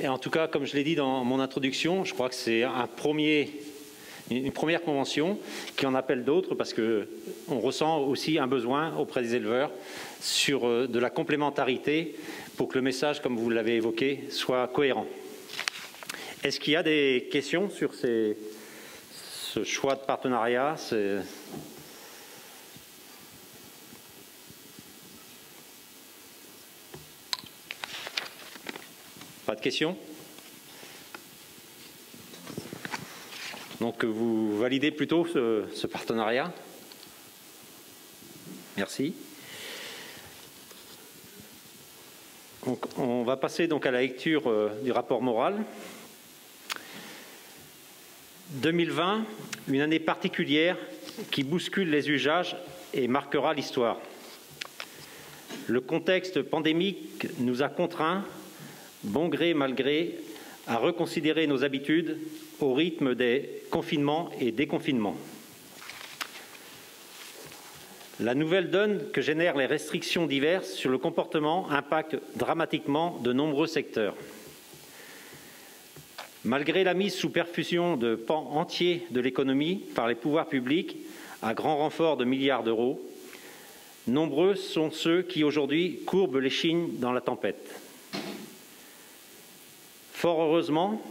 Et en tout cas, comme je l'ai dit dans mon introduction, je crois que c'est une première convention qui en appelle d'autres parce qu'on ressent aussi un besoin auprès des éleveurs sur de la complémentarité pour que le message, comme vous l'avez évoqué, soit cohérent. Est-ce qu'il y a des questions sur ce choix de partenariat? Pas de questions? Donc vous validez plutôt ce partenariat? Merci. Donc, on va passer donc à la lecture du rapport moral. 2020, une année particulière qui bouscule les usages et marquera l'histoire. Le contexte pandémique nous a contraints, bon gré mal gré, à reconsidérer nos habitudes au rythme des confinements et déconfinements. La nouvelle donne que génèrent les restrictions diverses sur le comportement impacte dramatiquement de nombreux secteurs. Malgré la mise sous perfusion de pans entiers de l'économie par les pouvoirs publics, à grand renfort de milliards d'euros, nombreux sont ceux qui aujourd'hui courbent l'échine dans la tempête. Fort heureusement,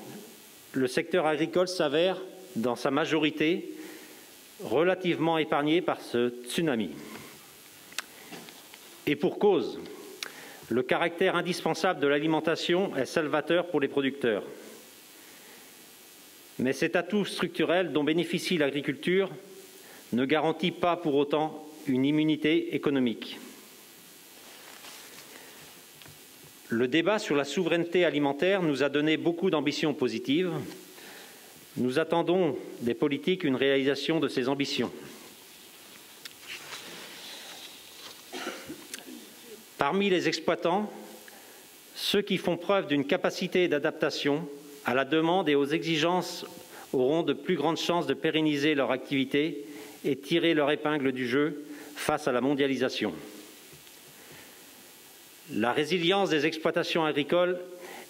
le secteur agricole s'avère, dans sa majorité, relativement épargné par ce tsunami. Et pour cause, le caractère indispensable de l'alimentation est salvateur pour les producteurs. Mais cet atout structurel dont bénéficie l'agriculture ne garantit pas pour autant une immunité économique. Le débat sur la souveraineté alimentaire nous a donné beaucoup d'ambitions positives. Nous attendons des politiques une réalisation de ces ambitions. Parmi les exploitants, ceux qui font preuve d'une capacité d'adaptation à la demande et aux exigences auront de plus grandes chances de pérenniser leur activité et tirer leur épingle du jeu face à la mondialisation. La résilience des exploitations agricoles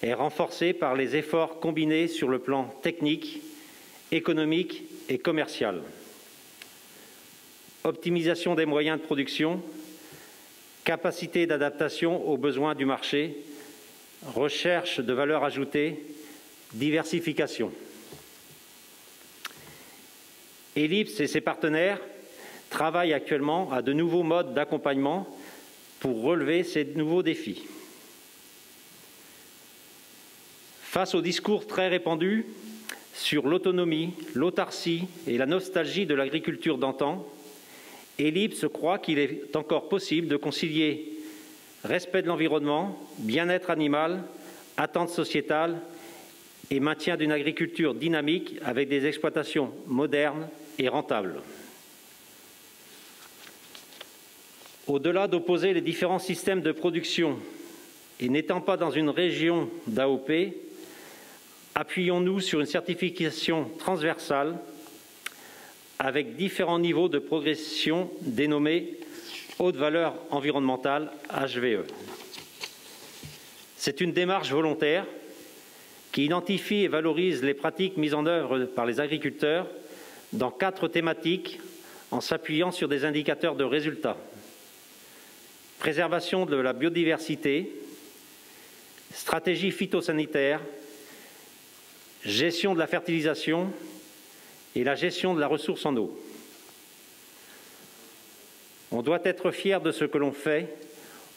est renforcée par les efforts combinés sur le plan technique, économique et commercial. Optimisation des moyens de production, capacité d'adaptation aux besoins du marché, recherche de valeur ajoutée, diversification. Ellipse et ses partenaires travaillent actuellement à de nouveaux modes d'accompagnement pour relever ces nouveaux défis. Face au discours très répandu sur l'autonomie, l'autarcie et la nostalgie de l'agriculture d'antan, Ellipse croit qu'il est encore possible de concilier respect de l'environnement, bien-être animal, attentes sociétales et maintien d'une agriculture dynamique avec des exploitations modernes et rentables. Au-delà d'opposer les différents systèmes de production et n'étant pas dans une région d'AOP, appuyons-nous sur une certification transversale avec différents niveaux de progression dénommés haute valeur environnementale HVE. C'est une démarche volontaire qui identifie et valorise les pratiques mises en œuvre par les agriculteurs dans 4 thématiques en s'appuyant sur des indicateurs de résultats. Préservation de la biodiversité, stratégie phytosanitaire, gestion de la fertilisation et la gestion de la ressource en eau. On doit être fier de ce que l'on fait,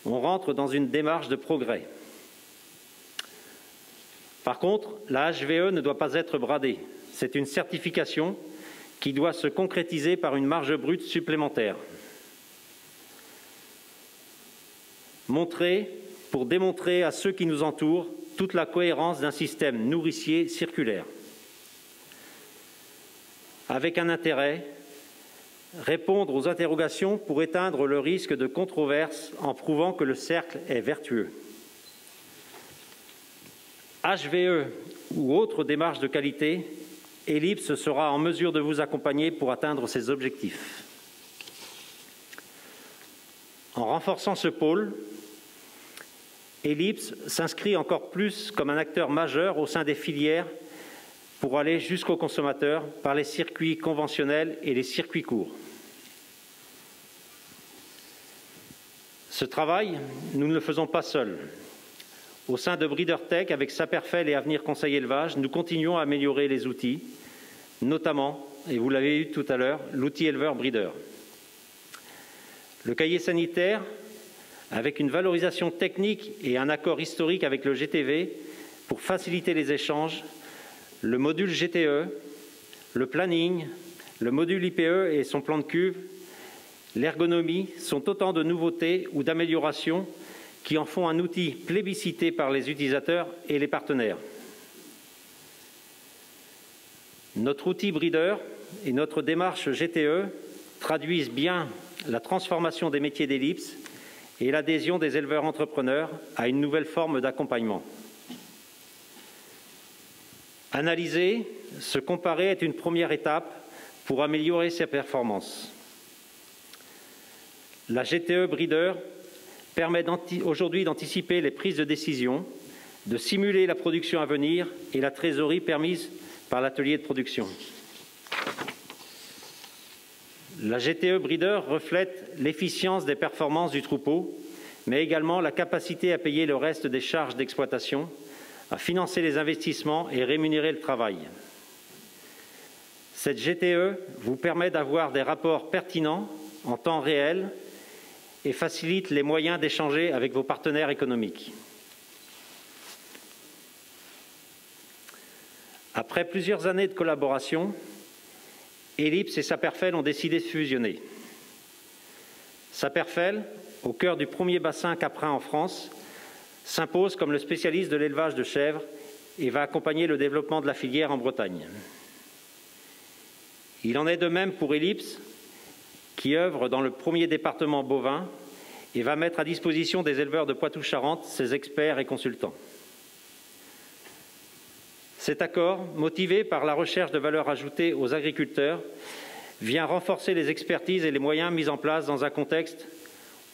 on rentre dans une démarche de progrès. Par contre, la HVE ne doit pas être bradée. C'est une certification qui doit se concrétiser par une marge brute supplémentaire. Pour démontrer à ceux qui nous entourent toute la cohérence d'un système nourricier circulaire. Avec un intérêt, répondre aux interrogations pour éteindre le risque de controverse en prouvant que le cercle est vertueux. HVE ou autre démarche de qualité, Ellipse sera en mesure de vous accompagner pour atteindre ces objectifs. En renforçant ce pôle, Ellipse s'inscrit encore plus comme un acteur majeur au sein des filières pour aller jusqu'au consommateur par les circuits conventionnels et les circuits courts. Ce travail, nous ne le faisons pas seuls. Au sein de BreederTech, avec Saperfel et Avenir Conseil Élevage, nous continuons à améliorer les outils, notamment, et vous l'avez vu tout à l'heure, l'outil éleveur breeder. Le cahier sanitaire, avec une valorisation technique et un accord historique avec le GTV pour faciliter les échanges, le module GTE, le planning, le module IPE et son plan de cuve, l'ergonomie sont autant de nouveautés ou d'améliorations qui en font un outil plébiscité par les utilisateurs et les partenaires. Notre outil breeder et notre démarche GTE traduisent bien la transformation des métiers d'Ellipse et l'adhésion des éleveurs entrepreneurs à une nouvelle forme d'accompagnement. Analyser, se comparer est une première étape pour améliorer ses performances. La GTE Breeder permet aujourd'hui d'anticiper les prises de décision, de simuler la production à venir et la trésorerie permise par l'atelier de production. La GTE Breeder reflète l'efficience des performances du troupeau, mais également la capacité à payer le reste des charges d'exploitation, à financer les investissements et rémunérer le travail. Cette GTE vous permet d'avoir des rapports pertinents en temps réel et facilite les moyens d'échanger avec vos partenaires économiques. Après plusieurs années de collaboration, Ellipse et Saperfel ont décidé de fusionner. Saperfel, au cœur du premier bassin caprin en France, s'impose comme le spécialiste de l'élevage de chèvres et va accompagner le développement de la filière en Bretagne. Il en est de même pour Ellipse, qui œuvre dans le premier département bovin et va mettre à disposition des éleveurs de Poitou-Charentes ses experts et consultants. Cet accord, motivé par la recherche de valeur ajoutée aux agriculteurs, vient renforcer les expertises et les moyens mis en place dans un contexte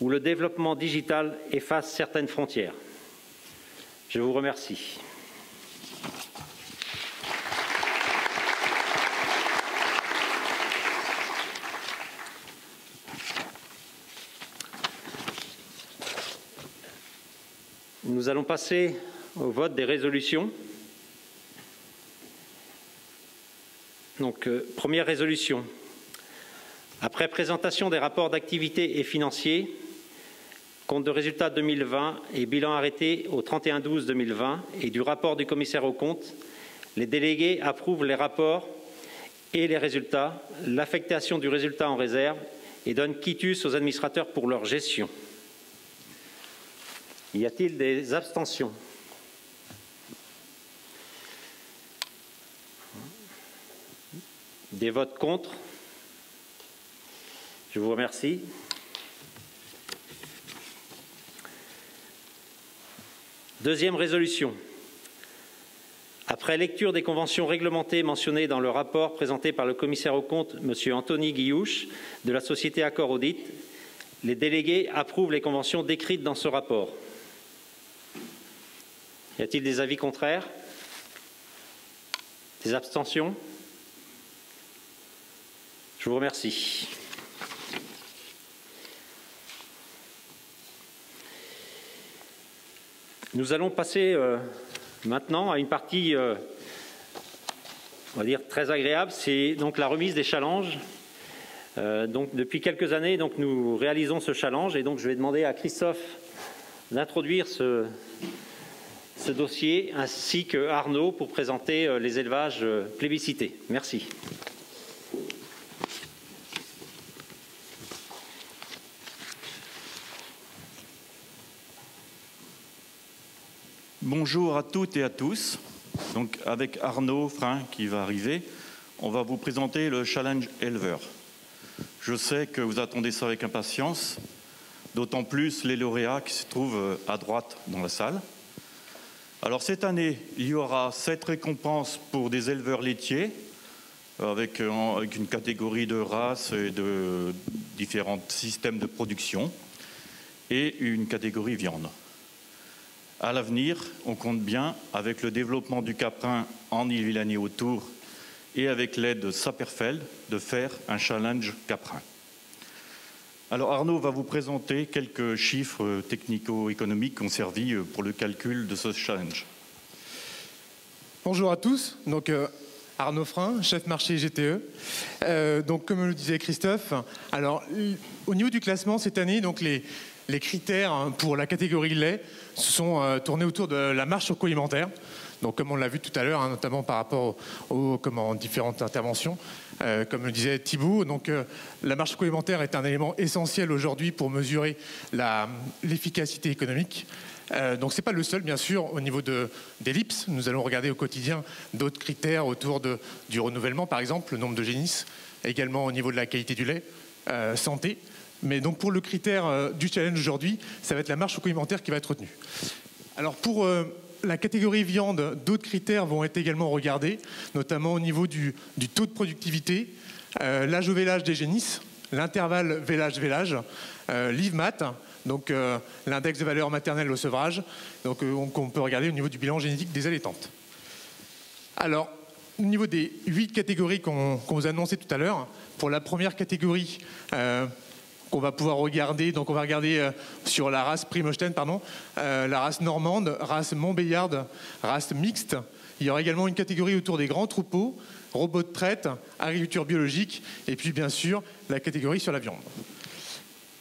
où le développement digital efface certaines frontières. Je vous remercie. Nous allons passer au vote des résolutions. Donc, première résolution. Après présentation des rapports d'activité et financiers, compte de résultats 2020 et bilan arrêté au 31/12/2020 et du rapport du commissaire aux comptes, les délégués approuvent les rapports et les résultats, l'affectation du résultat en réserve et donnent quitus aux administrateurs pour leur gestion. Y a-t-il des abstentions? Des votes contre? Je vous remercie. Deuxième résolution. Après lecture des conventions réglementées mentionnées dans le rapport présenté par le commissaire aux comptes, M. Anthony Guillouche, de la société Accor Audit, les délégués approuvent les conventions décrites dans ce rapport. Y a-t-il des avis contraires? Des abstentions? Je vous remercie. Nous allons passer maintenant à une partie, on va dire, très agréable, c'est donc la remise des challenges. Donc, depuis quelques années, donc, nous réalisons ce challenge et donc je vais demander à Christophe d'introduire ce dossier ainsi que Arnaud pour présenter les élevages plébiscités. Merci. Bonjour à toutes et à tous. Donc avec Arnaud Frein qui va arriver, on va vous présenter le challenge éleveur. Je sais que vous attendez ça avec impatience, d'autant plus les lauréats qui se trouvent à droite dans la salle. Alors cette année, il y aura 7 récompenses pour des éleveurs laitiers, avec une catégorie de races et de différents systèmes de production, et une catégorie viande. À l'avenir, on compte bien, avec le développement du caprin en Ille-et-Vilaine et autour, et avec l'aide de Saperfeld, de faire un challenge caprin. Alors Arnaud va vous présenter quelques chiffres technico-économiques qui ont servi pour le calcul de ce challenge. Bonjour à tous, donc Arnaud Frein, chef marché GTE. Donc comme le disait Christophe, alors au niveau du classement cette année, donc les critères pour la catégorie lait se sont tournés autour de la marge surcoalimentaire. Donc comme on l'a vu tout à l'heure, notamment par rapport aux différentes interventions, comme le disait Thibaut, donc la marge surcoalimentaire est un élément essentiel aujourd'hui pour mesurer l'efficacité économique. Donc ce n'est pas le seul, bien sûr, au niveau des LIPS. Nous allons regarder au quotidien d'autres critères autour du renouvellement, par exemple, le nombre de génisses, également au niveau de la qualité du lait, santé. Mais donc pour le critère du challenge aujourd'hui, ça va être la marge surcoalimentaire qui va être retenue. Alors pour la catégorie viande, d'autres critères vont être également regardés, notamment au niveau du taux de productivité, l'âge au vélage des génisses, l'intervalle vélage-vélage, l'IVMAT, donc l'index de valeur maternelle au sevrage, donc on peut regarder au niveau du bilan génétique des allaitantes. Alors, au niveau des 8 catégories qu'on vous a annoncées tout à l'heure, pour la première catégorie qu'on va pouvoir regarder, donc on va regarder sur la race Primosten, la race normande, race Montbéliarde, race mixte. Il y aura également une catégorie autour des grands troupeaux, robots de traite, agriculture biologique, et puis bien sûr la catégorie sur la viande.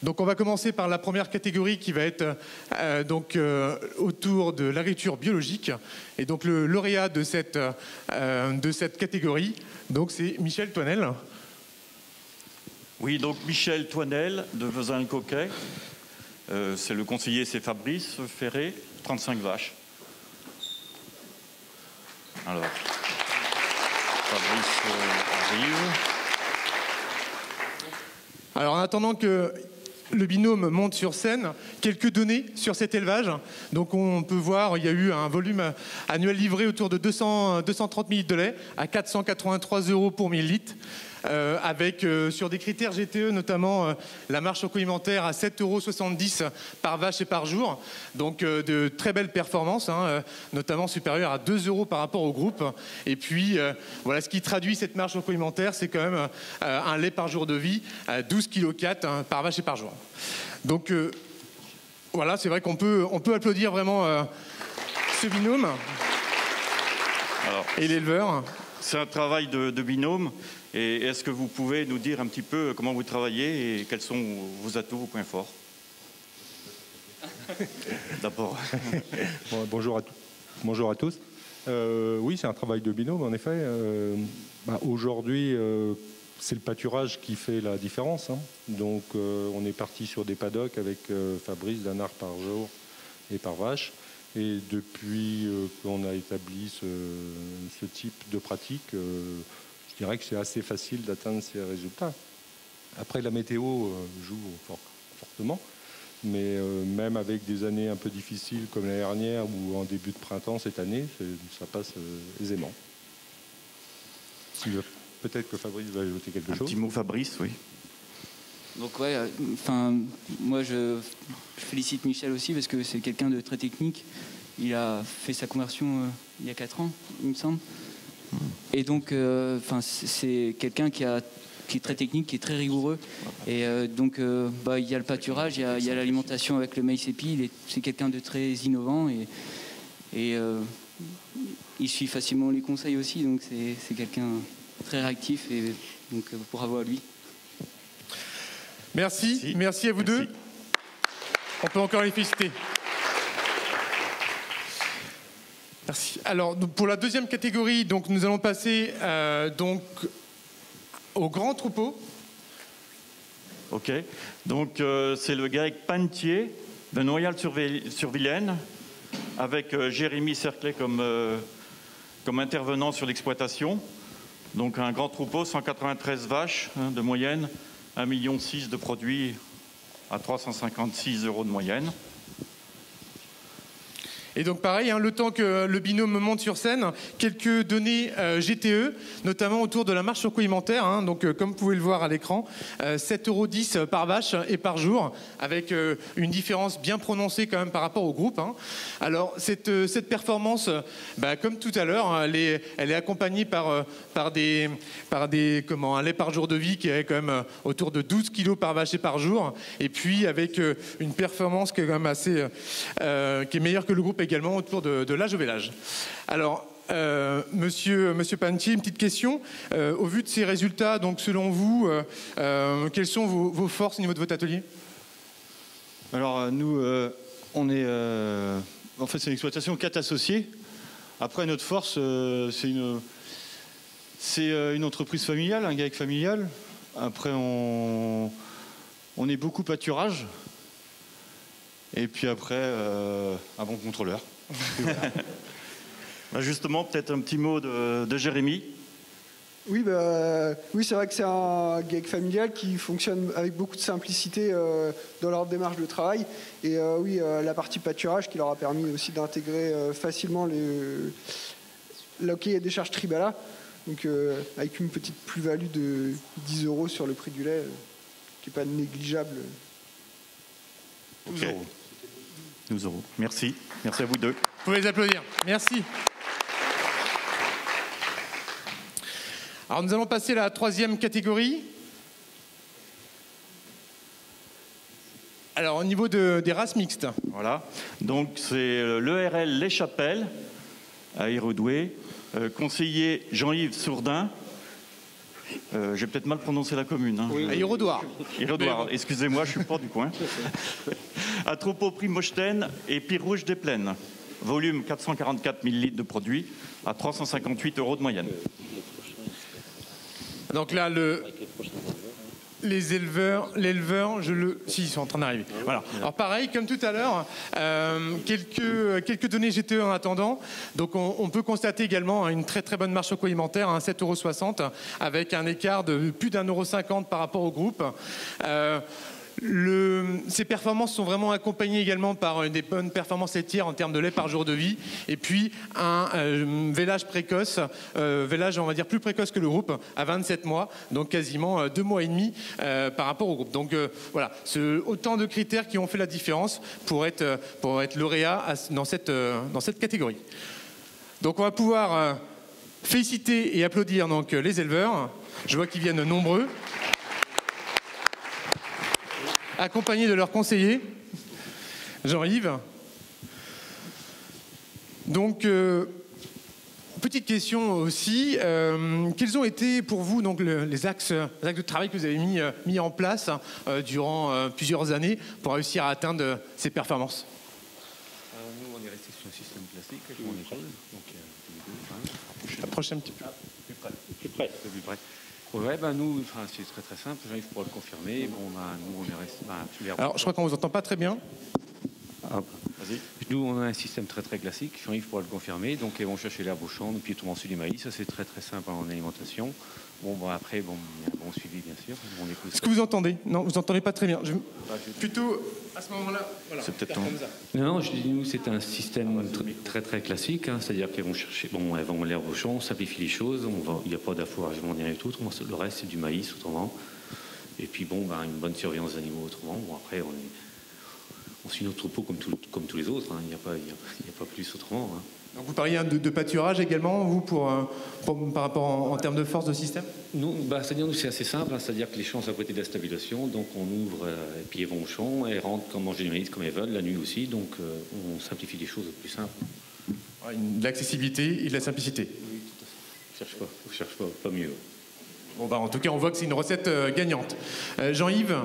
Donc on va commencer par la première catégorie qui va être autour de l'agriculture biologique. Et donc le lauréat de cette catégorie, donc c'est Michel Toinel. Oui, donc Michel Toinel de Vezin-le-Coquet. C'est le conseiller, c'est Fabrice Ferré, 35 vaches. Alors, Fabrice arrive. Alors en attendant que le binôme monte sur scène, quelques données sur cet élevage. Donc on peut voir, il y a eu un volume annuel livré autour de 230 millilitres de lait à 483 € pour 1000 litres. Avec sur des critères GTE, notamment la marge surcoalimentaire à 7,70 € par vache et par jour. Donc de très belles performances, notamment supérieures à 2 € par rapport au groupe. Et puis voilà, ce qui traduit cette marge surcoalimentaire, c'est quand même un lait par jour de vie à 12,4 kg par vache et par jour. Donc voilà, c'est vrai qu'on peut applaudir vraiment ce binôme. Alors, et l'éleveur. C'est un travail de binôme. Et est-ce que vous pouvez nous dire un petit peu comment vous travaillez et quels sont vos atouts, vos points forts? D'abord. Bon, bonjour à tous. Oui, c'est un travail de binôme, en effet. Aujourd'hui, c'est le pâturage qui fait la différence. Donc, on est parti sur des paddocks avec Fabrice, d'un art par jour et par vache. Et depuis qu'on a établi ce type de pratique, je dirais que c'est assez facile d'atteindre ces résultats. Après, la météo joue fortement, mais même avec des années un peu difficiles comme l'année dernière ou en début de printemps cette année, ça passe aisément. Peut-être que Fabrice va ajouter quelque chose. Un petit mot, Fabrice, oui. Donc ouais, moi je félicite Michel aussi parce que c'est quelqu'un de très technique. Il a fait sa conversion il y a 4 ans, il me semble. Et donc, c'est quelqu'un qui est très technique, qui est très rigoureux. Et donc, il y a le pâturage, il y a l'alimentation avec le maïs épi. C'est quelqu'un de très innovant et il suit facilement les conseils aussi. Donc, c'est quelqu'un très réactif et donc bravo à lui. Merci à vous deux. On peut encore les féliciter. Merci. Alors, pour la deuxième catégorie, donc, nous allons passer au grand troupeau. Ok. Donc, c'est le GAEC Panetier de Noyal-sur-Vilaine avec Jérémy Cerclet comme intervenant sur l'exploitation. Donc, un grand troupeau, 193 vaches de moyenne, 1,6 million de produits à 356 € de moyenne. Et donc pareil, le temps que le binôme monte sur scène, quelques données GTE, notamment autour de la marge sur coût alimentaire. Donc comme vous pouvez le voir à l'écran, 7,10 € par vache et par jour, avec une différence bien prononcée quand même par rapport au groupe. Alors cette performance, comme tout à l'heure, elle est accompagnée par un lait par jour de vie qui est quand même autour de 12 kg par vache et par jour, et puis avec une performance qui est quand même assez, qui est meilleure que le groupe également autour de l'âge au vélage. Alors, Monsieur Pantier, une petite question. Au vu de ces résultats, donc selon vous, quelles sont vos forces au niveau de votre atelier? Alors nous, on est, en fait, c'est une exploitation 4 associés. Après, notre force, c'est une entreprise familiale, un GAEC familial. Après, on est beaucoup pâturage. Et puis après, un bon contrôleur. Justement, peut-être un petit mot de Jérémy. Oui, oui, c'est vrai que c'est un GAEC familial qui fonctionne avec beaucoup de simplicité dans leur démarche de travail. Et oui, la partie pâturage qui leur a permis aussi d'intégrer facilement le cahier des charges Tribala. Donc avec une petite plus-value de 10 € sur le prix du lait, qui n'est pas négligeable. 12 €. 12 €. Merci. Merci à vous deux. Vous pouvez les applaudir. Merci. Alors nous allons passer à la troisième catégorie. Alors au niveau des races mixtes. Voilà. Donc c'est l'ERL Les Chapelles à Hérodoué. Conseiller Jean-Yves Sourdin. J'ai peut-être mal prononcé la commune. Oui. À Hérodouard. Hérodouard. Excusez-moi, je suis pas du coin. À Troupeau Primochten et Pire Rouge des Plaines. Volume 444 000 litres de produits à 358 € de moyenne. Donc là, l'éleveur, si, ils sont en train d'arriver. Voilà. Alors pareil, comme tout à l'heure, quelques données GTE en attendant. Donc on peut constater également une très très bonne marge sur coût alimentaire, 7,60 €, avec un écart de plus d'1,50 € par rapport au groupe. Ces performances sont vraiment accompagnées également par des bonnes performances laitières en termes de lait par jour de vie, et puis un vélage précoce, vélage on va dire plus précoce que le groupe, à 27 mois, donc quasiment 2 mois et demi par rapport au groupe. Donc voilà, c'est autant de critères qui ont fait la différence pour être lauréat dans cette catégorie. Donc on va pouvoir féliciter et applaudir donc les éleveurs. Je vois qu'ils viennent nombreux, accompagnés de leur conseiller, Jean-Yves. Donc, petite question aussi, quels ont été pour vous donc, les axes de travail que vous avez mis en place durant plusieurs années pour réussir à atteindre ces performances? Nous, on est resté sur un système classique, avec mon école. Donc, approchez un petit peu. Plus près. Plus près. Ouais, nous, c'est très très simple, Jean-Yves pourra le confirmer. Bon, nous, on est resté. Alors, je crois qu'on ne vous entend pas très bien. Vas-y. Nous, on a un système très très classique, Jean-Yves pourra le confirmer. Donc, ils vont chercher l'herbe au champ, nous piétons ensuite du maïs. Ça, c'est très très simple en alimentation. Après, il y a un bon suivi, bien sûr. Est-ce que vous entendez? Non, vous n'entendez pas très bien. Plutôt, à ce moment-là, voilà. C'est peut-être comme ça. Non, je dis, nous, c'est un système très très classique. C'est-à-dire qu'ils vont chercher, elles vont l'herbe au champ, on simplifie les choses. Il n'y a pas d'affouragement ni rien du tout. Le reste, c'est du maïs, autrement. Et puis, une bonne surveillance des animaux, autrement. Après, on suit notre troupeau comme tous les autres. Il n'y a pas plus autrement. Donc vous parliez de pâturage également, vous, par rapport en termes de force de système? Non, c'est-à-dire nous c'est assez simple, c'est-à-dire que les champs sont à côté de la stabilisation, donc on ouvre et puis elles vont au champ, elles rentrent comme manger du maïs comme elles veulent, la nuit aussi, donc on simplifie les choses plus simples. De l'accessibilité et de la simplicité. Oui, tout à fait. On cherche pas mieux. Bon, en tout cas, on voit que c'est une recette gagnante. Jean-Yves,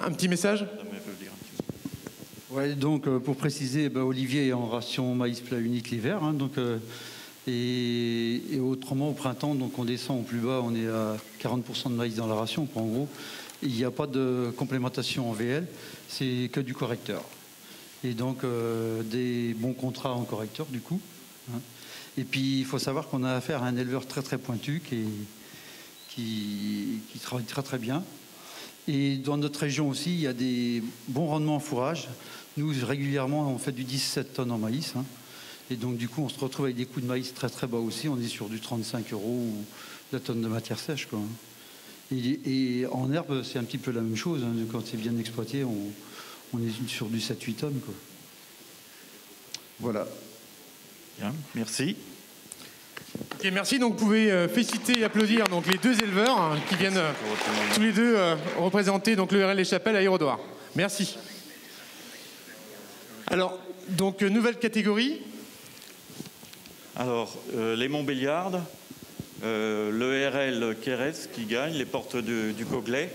un petit message? Ouais, donc pour préciser, Olivier est en ration maïs plat unique l'hiver, et autrement au printemps, donc on descend au plus bas, on est à 40% de maïs dans la ration, en gros. Il n'y a pas de complémentation en VL, c'est que du correcteur. Et donc des bons contrats en correcteur du coup. Et puis il faut savoir qu'on a affaire à un éleveur très très pointu qui travaille très très bien. Et dans notre région aussi, il y a des bons rendements en fourrage. Nous, régulièrement, on fait du 17 tonnes en maïs. Et donc du coup, on se retrouve avec des coûts de maïs très très bas aussi. On est sur du 35 € ou la tonne de matière sèche, quoi. Et en herbe, c'est un petit peu la même chose. Hein. Quand c'est bien exploité, on est sur du 7-8 tonnes, quoi. Voilà. Bien, merci. Ok, merci. Donc, vous pouvez féliciter et applaudir donc, les deux éleveurs hein, qui viennent tous les deux représenter donc, le RL Les Chapelles à Aérodoire. Merci. Alors, donc, nouvelle catégorie. Alors, les Montbéliardes, le RL Kérez qui gagne, les portes du Coglay.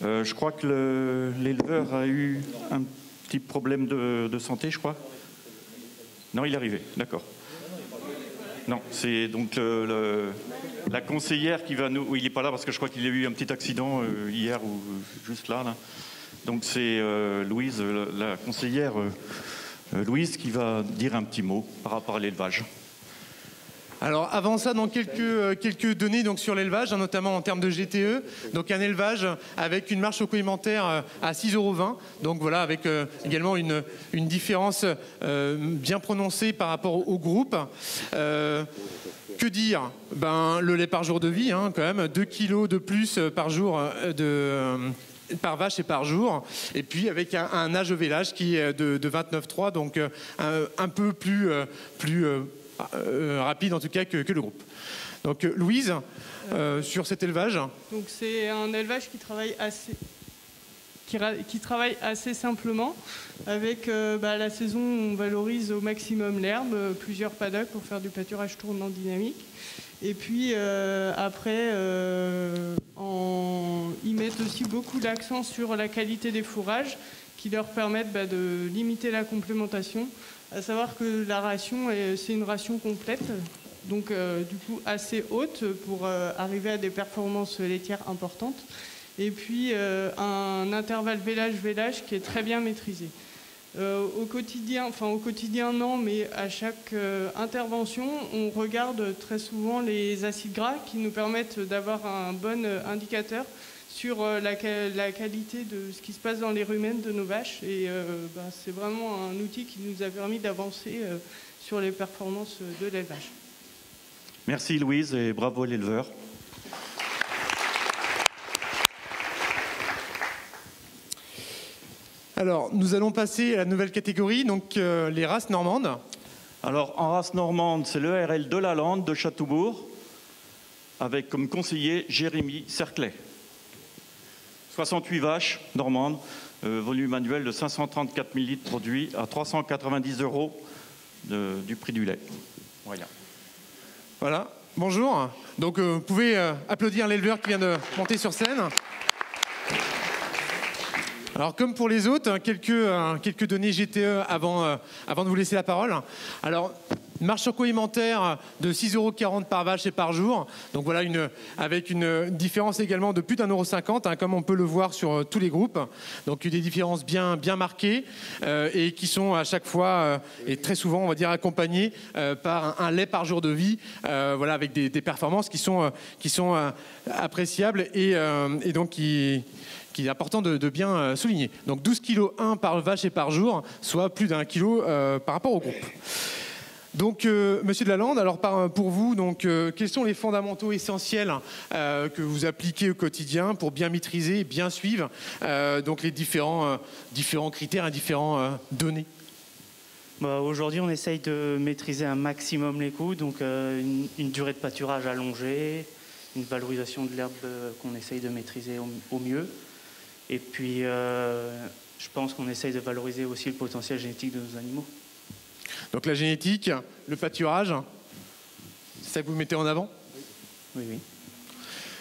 Je crois que l'éleveur a eu un petit problème de santé, je crois. Non, il est arrivé, d'accord. Non, c'est donc la conseillère qui va nous... Oui, il n'est pas là parce que je crois qu'il a eu un petit accident hier ou juste là. Donc c'est Louise, la conseillère Louise qui va dire un petit mot par rapport à l'élevage. Alors avant ça, donc quelques données donc sur l'élevage, hein, notamment en termes de GTE. Donc un élevage avec une marge supplémentaire à 6,20 €. Donc voilà, avec également une différence bien prononcée par rapport au groupe. Que dire? Le lait par jour de vie, hein, quand même, 2 kilos de plus par jour par vache et par jour, et puis avec un âge au vélage qui est de 29,3, donc un peu plus rapide en tout cas que le groupe. Donc Louise, sur cet élevage. Donc c'est un élevage qui travaille assez simplement. Avec la saison, on valorise au maximum l'herbe, plusieurs paddocks pour faire du pâturage tournant dynamique. Et puis après, ils mettent aussi beaucoup d'accent sur la qualité des fourrages qui leur permettent de limiter la complémentation. À savoir que la ration, c'est une ration complète, donc du coup assez haute pour arriver à des performances laitières importantes. Et puis un intervalle vélage-vélage qui est très bien maîtrisé. Au quotidien non, mais à chaque intervention, on regarde très souvent les acides gras qui nous permettent d'avoir un bon indicateur sur la qualité de ce qui se passe dans les rumens de nos vaches. Et c'est vraiment un outil qui nous a permis d'avancer sur les performances de l'élevage. Merci Louise et bravo à l'éleveur. Alors, nous allons passer à la nouvelle catégorie, donc les races normandes. Alors, en race normande, c'est le RL de la Lande de Châteaubourg, avec comme conseiller Jérémy Cerclet. 68 vaches normandes, volume annuel de 534 000 litres produits à 390 € du prix du lait. Voilà, bonjour. Donc, vous pouvez applaudir l'éleveur qui vient de monter sur scène. Alors, comme pour les autres, quelques données GTE avant de vous laisser la parole. Alors, marge surcoalimentaire de 6,40 € par vache et par jour. Donc voilà, avec une différence également de plus d'1,50 €, hein, comme on peut le voir sur tous les groupes. Donc des différences bien marquées et qui sont à chaque fois et très souvent, on va dire, accompagnées par un lait par jour de vie. Voilà, avec des performances qui sont appréciables et donc qui est important de bien souligner. Donc 12,1 kg par vache et par jour, soit plus d'1 kilo par rapport au groupe. Donc, Monsieur de la Lande, alors pour vous, donc, quels sont les fondamentaux essentiels que vous appliquez au quotidien pour bien maîtriser et bien suivre donc les différents critères et différentes données? Aujourd'hui, on essaye de maîtriser un maximum les coûts, donc une durée de pâturage allongée, une valorisation de l'herbe qu'on essaye de maîtriser au mieux. Et puis, je pense qu'on essaye de valoriser aussi le potentiel génétique de nos animaux. Donc la génétique, le pâturage, c'est ça que vous mettez en avant? Oui, oui.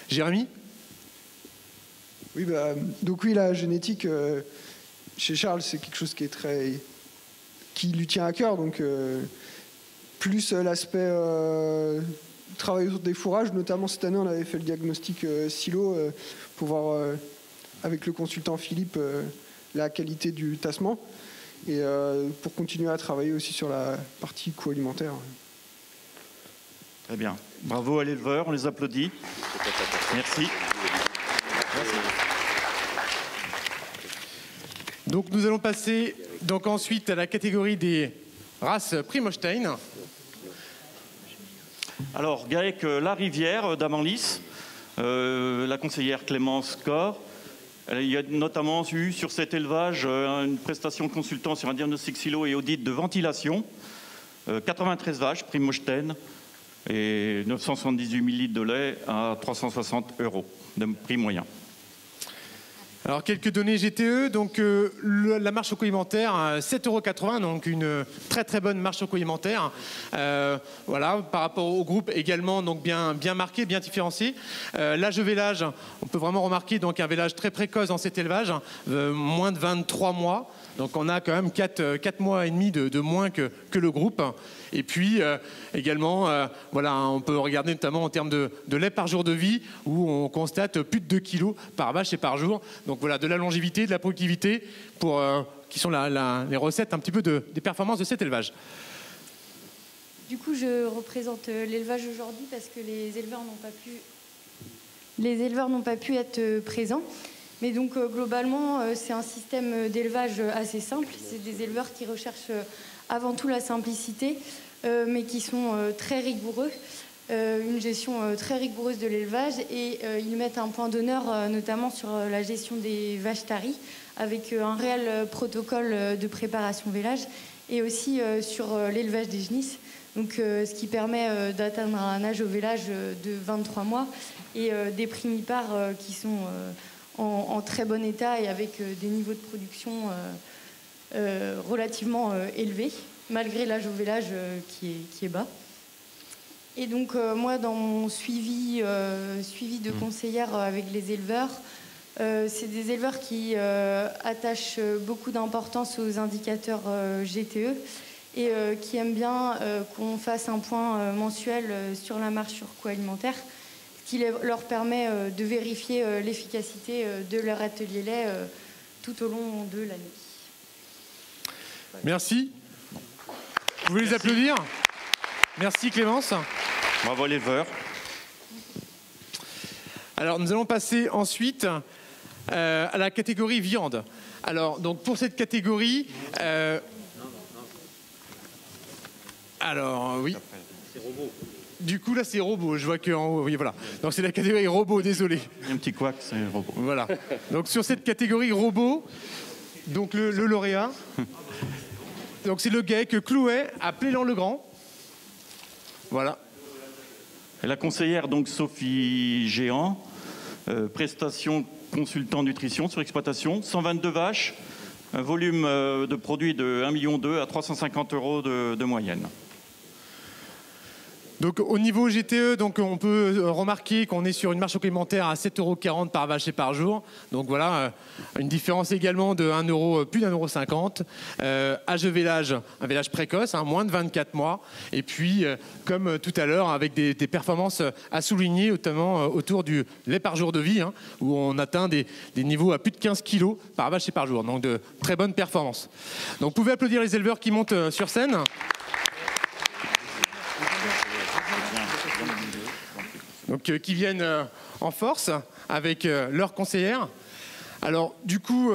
Jérémy? Oui, donc oui, la génétique, chez Charles, c'est quelque chose qui lui tient à cœur. Donc plus l'aspect travail autour des fourrages, notamment cette année, on avait fait le diagnostic silo pour voir avec le consultant Philippe la qualité du tassement. Et pour continuer à travailler aussi sur la partie co-alimentaire. Très bien. Bravo à l'éleveur, on les applaudit. Merci. Donc nous allons passer donc ensuite à la catégorie des race Primostein. Alors, GAEC La Rivière d'Amanlis, la conseillère Clémence Corr. Il y a notamment eu sur cet élevage une prestation consultant sur un diagnostic silo et audit de ventilation. 93 vaches, Primostein, et 978 000 litres de lait à 360 € de prix moyen. Alors, quelques données GTE. Donc, la marge choco-alimentaire, 7,80 €, donc une très très bonne marge choco-alimentaire. Voilà, par rapport au groupe également, donc bien marqué, bien différencié. L'âge de vélage, on peut vraiment remarquer donc un vélage très précoce dans cet élevage, moins de 23 mois. Donc, on a quand même 4 mois et demi de moins que le groupe. Et puis également, voilà, on peut regarder notamment en termes de lait par jour de vie, où on constate plus de 2 kg par vache et par jour. Donc voilà, de la longévité, de la productivité, qui sont les recettes un petit peu des performances de cet élevage. Du coup, je représente l'élevage aujourd'hui parce que les éleveurs n'ont pas pu être présents. Mais donc globalement, c'est un système d'élevage assez simple. C'est des éleveurs qui recherchent avant tout la simplicité, mais qui sont très rigoureux, une gestion très rigoureuse de l'élevage, et ils mettent un point d'honneur notamment sur la gestion des vaches taries, avec un réel protocole de préparation vélage, et aussi sur l'élevage des genisses, donc, ce qui permet d'atteindre un âge au vélage de 23 mois, et des primipares qui sont en très bon état et avec des niveaux de production relativement élevés, malgré l'âge au vélage qui est bas. Et donc moi, dans mon suivi de conseillère avec les éleveurs, c'est des éleveurs qui attachent beaucoup d'importance aux indicateurs GTE et qui aiment bien qu'on fasse un point mensuel sur la marge surcoût-alimentaire, ce qui leur permet de vérifier l'efficacité de leur atelier lait tout au long de l'année. Voilà. Merci. Vous pouvez les applaudir. Merci Clémence. Bravo l'éleveur. Alors nous allons passer ensuite à la catégorie viande. Alors donc pour cette catégorie, alors oui. C'est robot. Du coup là c'est robot. Je vois que en haut, oui voilà. Donc c'est la catégorie robot. Désolé. Il y a un petit couac, c'est robot. Voilà. Donc sur cette catégorie robot, donc le lauréat. Donc c'est le GAEC Clouet à Plélan-le-Grand. Voilà. Et la conseillère, donc Sophie Géant, prestation consultant nutrition sur exploitation, 122 vaches, un volume de produits de 1,2 million à 350 € de moyenne. Donc au niveau GTE, donc on peut remarquer qu'on est sur une marge supplémentaire à 7,40 € par vache et par jour. Donc voilà, une différence également de 1 €, plus d'1,50 €. Âge de vélage, un vélage précoce, moins de 24 mois. Et puis, comme tout à l'heure, avec des performances à souligner, notamment autour du lait par jour de vie, où on atteint des niveaux à plus de 15 kg par vache et par jour. Donc de très bonnes performances. Donc vous pouvez applaudir les éleveurs qui montent sur scène. Donc, qui viennent en force avec leurs conseillères. Alors, du coup,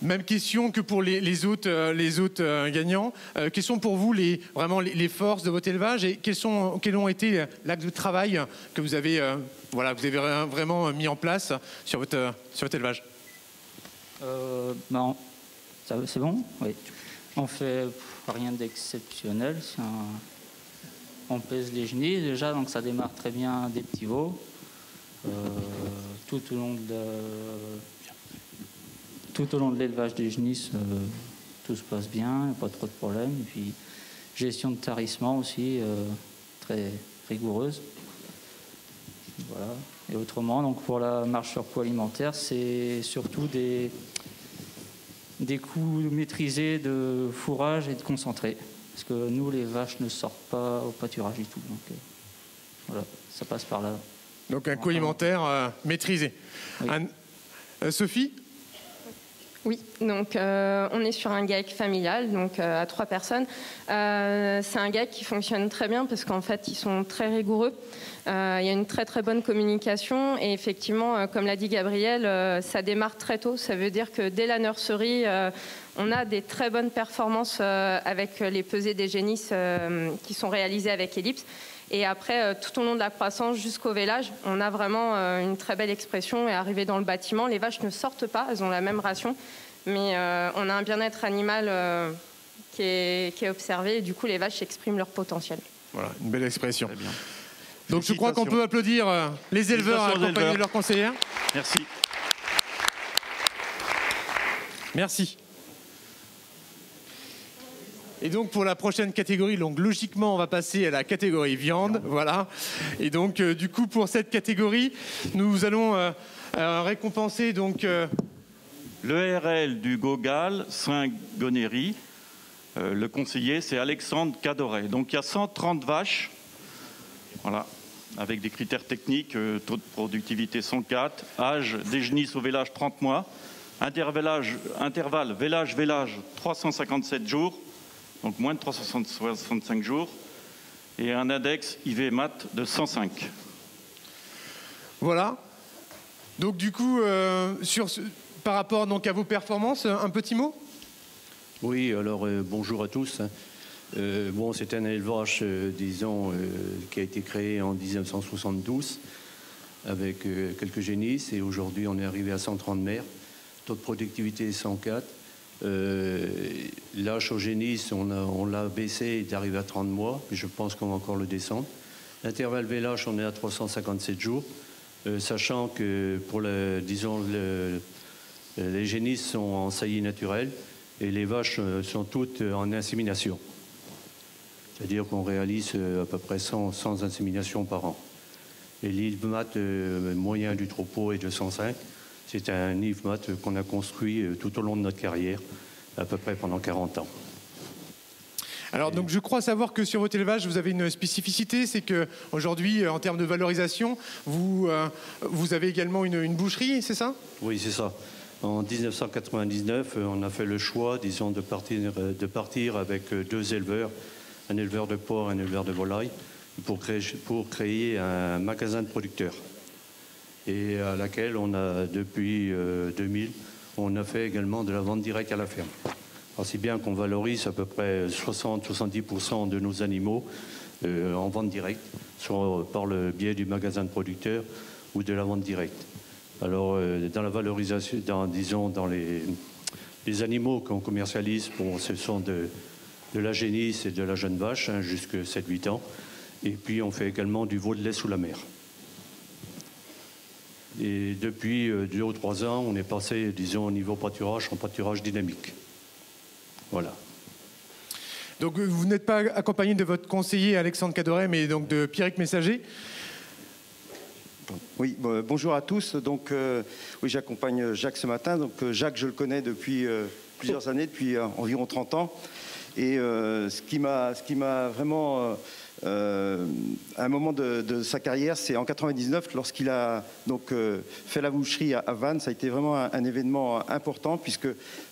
même question que pour les autres gagnants. Quelles sont pour vous vraiment les forces de votre élevage et quels ont été l'axe de travail que vous avez vraiment mis en place sur votre élevage? C'est bon? Oui. On fait rien d'exceptionnel. On pèse les genisses déjà, donc ça démarre très bien des petits veaux. Tout au long de l'élevage des genisses, tout se passe bien, pas trop de problèmes. Et puis gestion de tarissement aussi très rigoureuse. Voilà. Et autrement, donc pour la marge surcoût alimentaire, c'est surtout des coûts maîtrisés de fourrage et de concentré. Parce que nous, les vaches ne sortent pas au pâturage du tout. Donc voilà, ça passe par là. Donc un coût alimentaire maîtrisé. Oui. Sophie? Oui, donc on est sur un GAEC familial, donc à 3 personnes. C'est un GAEC qui fonctionne très bien parce qu'en fait, ils sont très rigoureux. Il y a une très très bonne communication et effectivement, comme l'a dit Gabriel, ça démarre très tôt. Ça veut dire que dès la nurserie, On a des très bonnes performances avec les pesées des génisses qui sont réalisées avec Ellipse. Et après, tout au long de la croissance jusqu'au vélage, on a vraiment une très belle expression. Et arrivé dans le bâtiment, les vaches ne sortent pas, elles ont la même ration. Mais on a un bien-être animal qui est observé. Et du coup, les vaches expriment leur potentiel. Voilà, une belle expression. Donc je crois qu'on peut applaudir les éleveurs accompagnés de leurs conseillères. Merci. Merci. Et donc pour la prochaine catégorie, donc logiquement on va passer à la catégorie viande, voilà. Et donc du coup pour cette catégorie, nous allons récompenser donc l'ERL du Gogal Saint-Gonéry. Le conseiller c'est Alexandre Cadoret. Donc il y a 130 vaches, voilà, avec des critères techniques, taux de productivité 104, âge des génisses au vélage 30 mois, intervalle vélage 357 jours. Donc moins de 365 jours, et un index IV-MAT de 105. Voilà. Donc du coup, par rapport donc, à vos performances, un petit mot? Oui, alors bonjour à tous. Bon, c'est un élevage, disons, qui a été créé en 1972 avec quelques génisses, et aujourd'hui on est arrivé à 130 mères, taux de productivité 104. L'âge au génisse, on l'a baissé, il est arrivé à 30 mois, mais je pense qu'on va encore le descendre. L'intervalle vélage, on est à 357 jours, sachant que pour les génisses sont en saillie naturelle et les vaches sont toutes en insémination. C'est-à-dire qu'on réalise à peu près 100 inséminations par an. Et l'IVMAT moyen du troupeau est de 105. C'est un IVMAT qu'on a construit tout au long de notre carrière, à peu près pendant 40 ans. Alors donc je crois savoir que sur votre élevage, vous avez une spécificité, c'est qu'aujourd'hui, en termes de valorisation, vous avez également une boucherie, c'est ça? Oui, c'est ça. En 1999, on a fait le choix, disons, de partir avec 2 éleveurs, un éleveur de porc et un éleveur de volaille, pour créer un magasin de producteurs. Et à laquelle on a, depuis 2000, on a fait également de la vente directe à la ferme. Aussi bien qu'on valorise à peu près 60-70% de nos animaux en vente directe, soit par le biais du magasin de producteurs ou de la vente directe. Alors, dans la valorisation, disons, dans les animaux qu'on commercialise, bon, ce sont de la génisse et de la jeune vache, hein, jusqu'à 7-8 ans. Et puis, on fait également du veau de lait sous la mer. Et depuis 2 ou 3 ans, on est passé, disons, au niveau pâturage, en pâturage dynamique. Voilà. Donc vous n'êtes pas accompagné de votre conseiller Alexandre Cadoret, mais donc de Pierrick Messager. Oui, bonjour à tous. Donc oui, j'accompagne Jacques ce matin. Donc Jacques, je le connais depuis plusieurs années, depuis environ 30 ans. Et ce qui m'a vraiment à un moment de sa carrière, c'est en 99, lorsqu'il a donc fait la boucherie à Vannes. Ça a été vraiment un événement important, puisque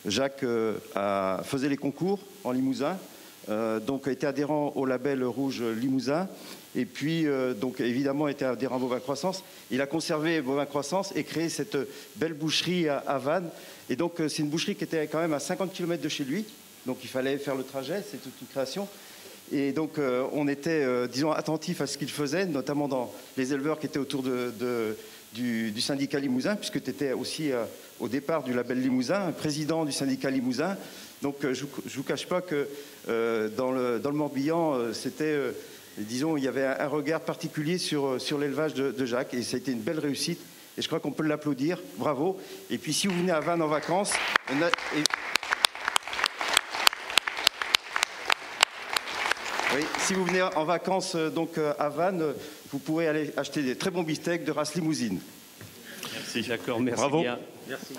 Jacques faisait les concours en Limousin, donc a été adhérent au label rouge Limousin, et puis donc évidemment était adhérent à Bovin Croissance. Il a conservé Bovin Croissance et créé cette belle boucherie à Vannes. Et donc c'est une boucherie qui était quand même à 50 km de chez lui, donc il fallait faire le trajet, c'est toute une création. Et donc on était, disons, attentifs à ce qu'il faisait, notamment dans les éleveurs qui étaient autour du syndicat Limousin, puisque tu étais aussi au départ du label Limousin, président du syndicat Limousin. Donc je ne vous cache pas que dans le Morbihan, c'était, disons, il y avait un regard particulier sur l'élevage de Jacques, et ça a été une belle réussite. Et je crois qu'on peut l'applaudir. Bravo. Et puis si vous venez à Vannes en vacances, oui, si vous venez en vacances donc à Vannes, vous pourrez aller acheter des très bons beefsteaks de race limousine. Merci. D'accord, merci. Bravo. Bien. Merci.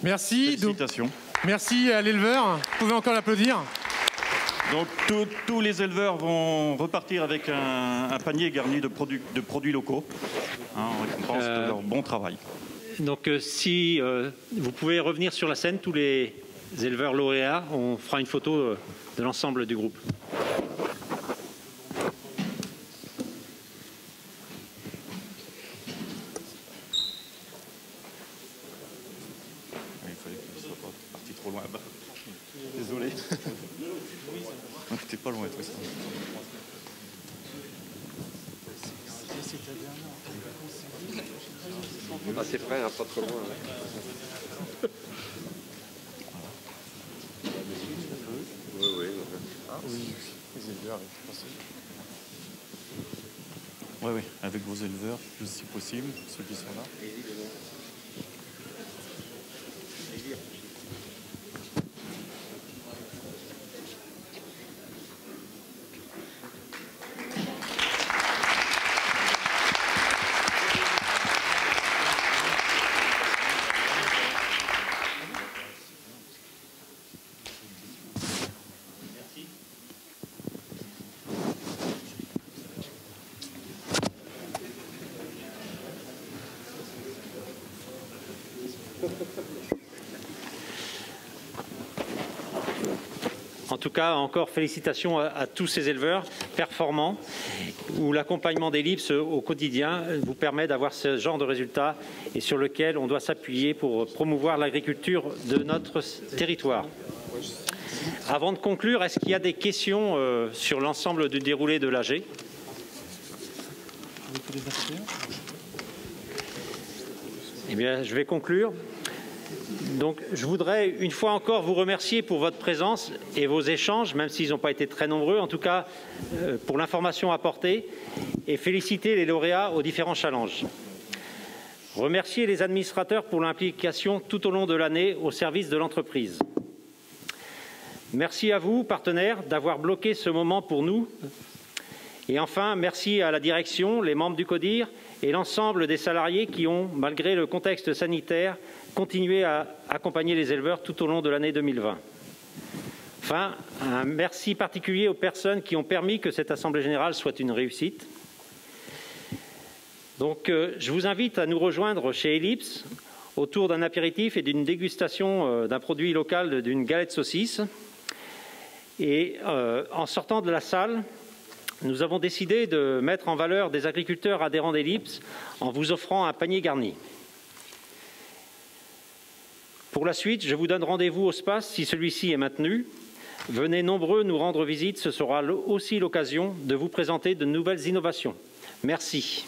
Merci. Félicitations. Donc, merci à l'éleveur. Vous pouvez encore l'applaudir. Donc tous les éleveurs vont repartir avec un panier garni de produits locaux, hein, en récompense de leur bon travail. Donc si vous pouvez revenir sur la scène, tous les éleveurs lauréats, on fera une photo de l'ensemble du groupe. Il fallait qu'il ne soit pas parti trop loin. Ah, c'est prêt, hein, pas trop loin. Oui, oui. Ah, oui, les éleveurs, oui, oui, avec vos éleveurs, si possible, ceux qui sont là. En tout cas, encore félicitations à tous ces éleveurs performants où l'accompagnement d'Ellipse au quotidien vous permet d'avoir ce genre de résultats et sur lequel on doit s'appuyer pour promouvoir l'agriculture de notre territoire. Avant de conclure, est-ce qu'il y a des questions sur l'ensemble du déroulé de l'AG ? Eh bien, je vais conclure. Donc, je voudrais une fois encore vous remercier pour votre présence et vos échanges, même s'ils n'ont pas été très nombreux, en tout cas pour l'information apportée, et féliciter les lauréats aux différents challenges. Remercier les administrateurs pour l'implication tout au long de l'année au service de l'entreprise. Merci à vous, partenaires, d'avoir bloqué ce moment pour nous. Et enfin, merci à la direction, les membres du CODIR et l'ensemble des salariés qui ont, malgré le contexte sanitaire, continué à accompagner les éleveurs tout au long de l'année 2020. Enfin, un merci particulier aux personnes qui ont permis que cette Assemblée générale soit une réussite. Donc, je vous invite à nous rejoindre chez Ellipse autour d'un apéritif et d'une dégustation d'un produit local, d'une galette saucisse. Et en sortant de la salle, nous avons décidé de mettre en valeur des agriculteurs adhérents d'Ellipse en vous offrant un panier garni. Pour la suite, je vous donne rendez-vous au SPACE si celui-ci est maintenu. Venez nombreux nous rendre visite, ce sera aussi l'occasion de vous présenter de nouvelles innovations. Merci.